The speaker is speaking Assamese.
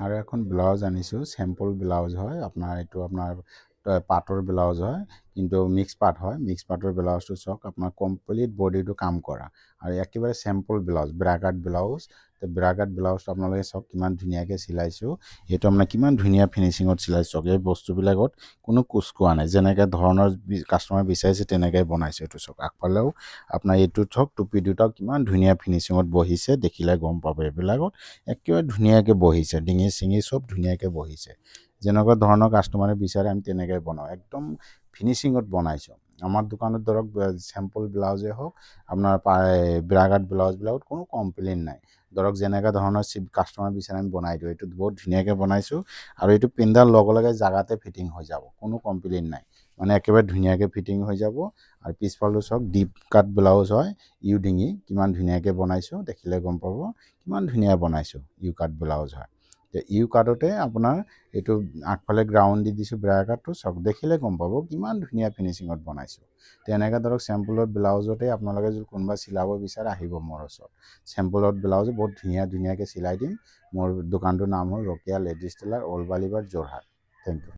আৰু এখন ব্লাউজ আনিছোঁ, চেম্পল ব্লাউজ হয় আপোনাৰ, এইটো আপোনাৰ পাটৰ ব্লাউজ হয়, কিন্তু মিক্স পাট হয়। মিক্স পাটৰ ব্লাউজটো চাওক, আপোনাৰ কমপ্লিট বডিটো কাম কৰা আৰু একেবাৰে চেম্পল ব্লাউজ, ব্ৰাগাট ব্লাউজ। তো ব্ৰাগাট ব্লাউজটো আপোনালোকে চাওক কিমান ধুনীয়াকৈ চিলাইছোঁ। এইটো আপোনাৰ কিমান ধুনীয়া ফিনিচিঙত চিলাইছোঁ চাওক। এই বস্তুবিলাকত কোনো কোচকোৱা নাই, যেনেকৈ ধৰণৰ কাষ্টমাৰ বিচাৰিছে তেনেকৈ বনাইছোঁ। এইটো চাওক, আগফালেও আপোনাৰ এইটো চাওক, টুপি দুটাও কিমান ধুনীয়া ফিনিচিঙত বহিছে, দেখিলে গম পাব। এইবিলাকত একেবাৰে ধুনীয়াকৈ বহিছে, ডিঙি চিঙি চব ধুনীয়াকৈ বহিছে। যেনেকুৱা ধৰণৰ কাষ্টমাৰে বিচাৰে আমি তেনেকৈ বনাওঁ, একদম ফিনিচিঙত বনাইছোঁ। আমাৰ দোকানত ধৰক চেম্পল ব্লাউজে হওক, আপোনাৰ ব্ৰাগাট ব্লাউজবিলাকত কোনো কমপ্লেইন নাই। ধৰক যেনেকুৱা ধৰণৰ কাষ্টমাৰ বিচাৰে আমি বনাই দিওঁ। এইটো বহুত ধুনীয়াকৈ বনাইছোঁ আৰু এইটো পিন্ধাৰ লগে লগে জাগাতে ফিটিং হৈ যাব, কোনো কমপ্লেইন নাই। মানে একেবাৰে ধুনীয়াকৈ ফিটিং হৈ যাব। আৰু পিছফালটো চাওক, ডিপ কাট ব্লাউজ হয়, ইউ ডিঙি কিমান ধুনীয়াকৈ বনাইছোঁ, দেখিলে গম পাব কিমান ধুনীয়া বনাইছোঁ। ইউ কাট ব্লাউজ হয়। ইউ কাটতে আপোনাৰ এইটো আগফালে গ্ৰাউণ্ড দি দিছোঁ, ব্ৰাগাটটো চাওক, দেখিলে গম পাব কিমান ধুনীয়া ফিনিচিঙত বনাইছোঁ। তেনেকৈ ধৰক চেম্পলত ব্লাউজতে আপোনালোকে যদি কোনোবা চিলাব বিচাৰে আহিব মোৰ ওচৰত। চেম্পলত ব্লাউজ বহুত ধুনীয়াকৈ চিলাই দিম। মোৰ দোকানটোৰ নাম হ'ল ৰকিয়া লেডিজ টেইলাৰ, ওলবালিবাট, যোৰহাট। Thank U.